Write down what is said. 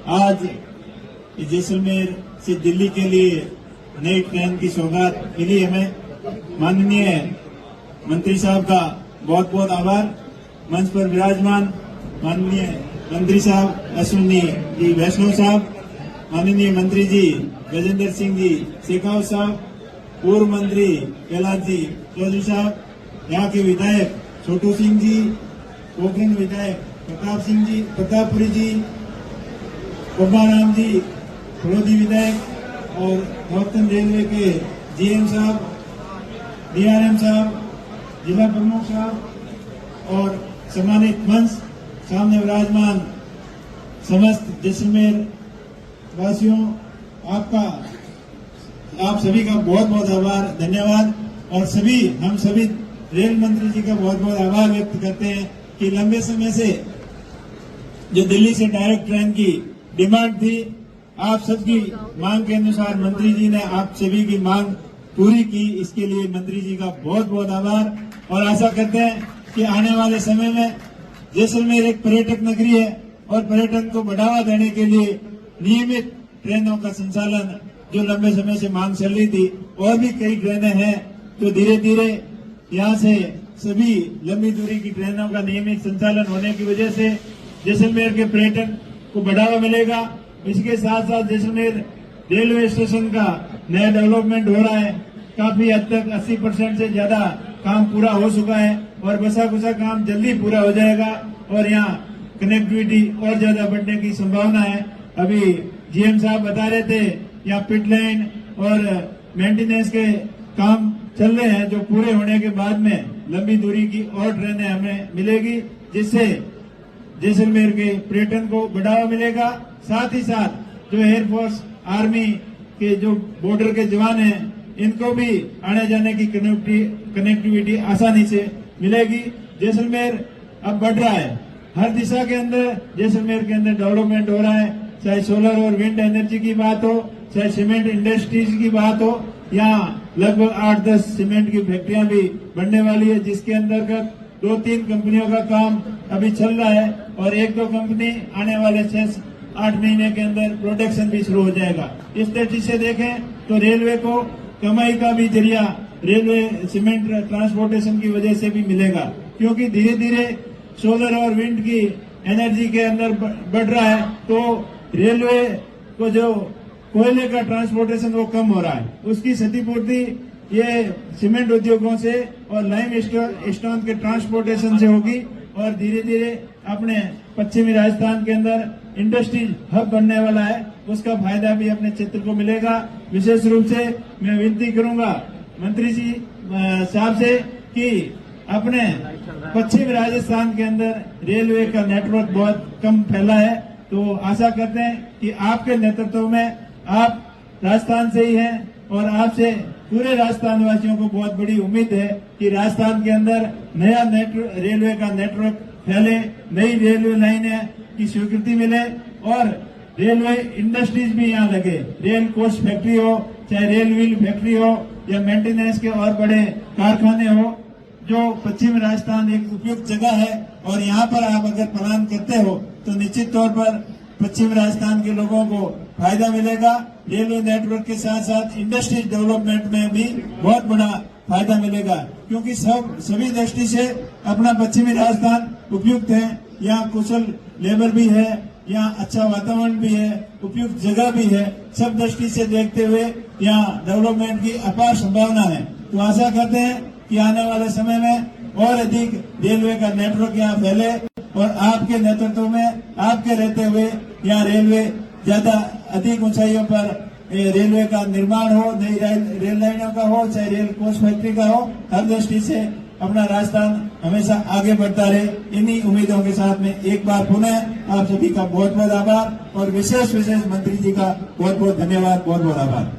आज जैसलमेर से दिल्ली के लिए नई ट्रेन की सौगात मिली हमें। माननीय मंत्री साहब का बहुत बहुत आभार। मंच पर विराजमान माननीय मंत्री साहब अश्विनी जी वैष्णव साहब, माननीय मंत्री जी गजेंद्र सिंह जी शेखावत साहब, पूर्व मंत्री कैलाश जी चौधरी साहब, यहाँ के विधायक छोटू सिंह जी, पोखरण विधायक प्रताप सिंह जी, प्रतापपुरी जी, पब्बाराम जी, फलोदी विधायक और नॉर्थन रेलवे के जीएम साहब, डीआरएम साहब, जिला प्रमुख साहब और सम्मानित मंच सामने विराजमान समस्त जैसलमेर वासियों, आप सभी का बहुत बहुत आभार, धन्यवाद। और हम सभी रेल मंत्री जी का बहुत बहुत आभार व्यक्त करते हैं कि लंबे समय से जो दिल्ली से डायरेक्ट ट्रेन की डिमांड थी, आप सबकी मांग के अनुसार मंत्री जी ने आप सभी की मांग पूरी की। इसके लिए मंत्री जी का बहुत बहुत आभार। और आशा करते हैं कि आने वाले समय में जैसलमेर एक पर्यटक नगरी है और पर्यटन को बढ़ावा देने के लिए नियमित ट्रेनों का संचालन जो लंबे समय से मांग चल रही थी, और भी कई ट्रेनें हैं, तो धीरे धीरे यहाँ से सभी लंबी दूरी की ट्रेनों का नियमित संचालन होने की वजह से जैसलमेर के पर्यटन को बढ़ावा मिलेगा। इसके साथ साथ जैसलमेर रेलवे स्टेशन का नया डेवलपमेंट हो रहा है। काफी हद तक 80% से ज्यादा काम पूरा हो चुका है और बसा कुसा काम जल्दी पूरा हो जाएगा और यहाँ कनेक्टिविटी और ज्यादा बढ़ने की संभावना है। अभी जीएम साहब बता रहे थे यहाँ पिट लाइन और मेंटेनेंस के काम चल रहे हैं, जो पूरे होने के बाद में लंबी दूरी की और ट्रेनें हमें मिलेगी, जिससे जैसलमेर के पर्यटन को बढ़ावा मिलेगा। साथ ही साथ जो एयरफोर्स आर्मी के जो बॉर्डर के जवान हैं, इनको भी आने जाने की कनेक्टिविटी आसानी से मिलेगी। जैसलमेर अब बढ़ रहा है, हर दिशा के अंदर जैसलमेर के अंदर डेवलपमेंट हो रहा है, चाहे सोलर और विंड एनर्जी की बात हो, चाहे सीमेंट इंडस्ट्रीज की बात हो। यहाँ लगभग 8-10 सीमेंट की फैक्ट्रियां भी बनने वाली है, जिसके अंतर्गत 2-3 कंपनियों का काम अभी चल रहा है और 1-2 कंपनी आने वाले 6-8 महीने के अंदर प्रोडक्शन भी शुरू हो जाएगा। इस दृष्टि से देखें तो रेलवे को कमाई का भी जरिया रेलवे सीमेंट ट्रांसपोर्टेशन की वजह से भी मिलेगा, क्योंकि धीरे धीरे सोलर और विंड की एनर्जी के अंदर बढ़ रहा है, तो रेलवे को जो कोयले का ट्रांसपोर्टेशन वो कम हो रहा है, उसकी क्षतिपूर्ति ये सीमेंट उद्योगों से और लाइम स्टोन के ट्रांसपोर्टेशन से होगी और धीरे धीरे अपने पश्चिमी राजस्थान के अंदर इंडस्ट्रीज हब बनने वाला है, उसका फायदा भी अपने क्षेत्र को मिलेगा। विशेष रूप से मैं विनती करूंगा मंत्री जी साहब से कि अपने पश्चिमी राजस्थान के अंदर रेलवे का नेटवर्क बहुत कम फैला है, तो आशा करते हैं कि आपके नेतृत्व में, आप राजस्थान से ही हैं और आपसे पूरे राजस्थान वासियों को बहुत बड़ी उम्मीद है कि राजस्थान के अंदर नया रेलवे का नेटवर्क फैले, नई रेलवे लाइनें की स्वीकृति मिले और रेलवे इंडस्ट्रीज भी यहाँ लगे। रेल कोच फैक्ट्री हो, चाहे रेल व्हील फैक्ट्री हो या मेंटेनेंस के और बड़े कारखाने हो, जो पश्चिम राजस्थान एक उपयुक्त जगह है और यहाँ पर आप अगर प्लान करते हो तो निश्चित तौर पर पश्चिम राजस्थान के लोगों को फायदा मिलेगा। रेलवे नेटवर्क के साथ साथ इंडस्ट्री डेवलपमेंट में भी बहुत बड़ा फायदा मिलेगा, क्योंकि सभी दृष्टि से अपना पश्चिमी राजस्थान उपयुक्त है। यहाँ कुशल लेबर भी है, यहाँ अच्छा वातावरण भी है, उपयुक्त जगह भी है। सब दृष्टि से देखते हुए यहाँ डेवलपमेंट की अपार संभावना है। तो आशा करते हैं कि आने वाले समय में और अधिक रेलवे का नेटवर्क यहाँ फैले और आपके नेतृत्व में, आपके रहते हुए यहाँ रेलवे ज्यादा अधिक ऊंचाइयों पर रेलवे का निर्माण हो, नई रेल लाइनों का हो, चाहे रेल कोच फैक्ट्री का हो, हर दृष्टि से अपना राजस्थान हमेशा आगे बढ़ता रहे। इन्हीं उम्मीदों के साथ में एक बार पुनः आप सभी का बहुत बहुत आभार और विशेष मंत्री जी का बहुत बहुत धन्यवाद, बहुत बहुत आभार।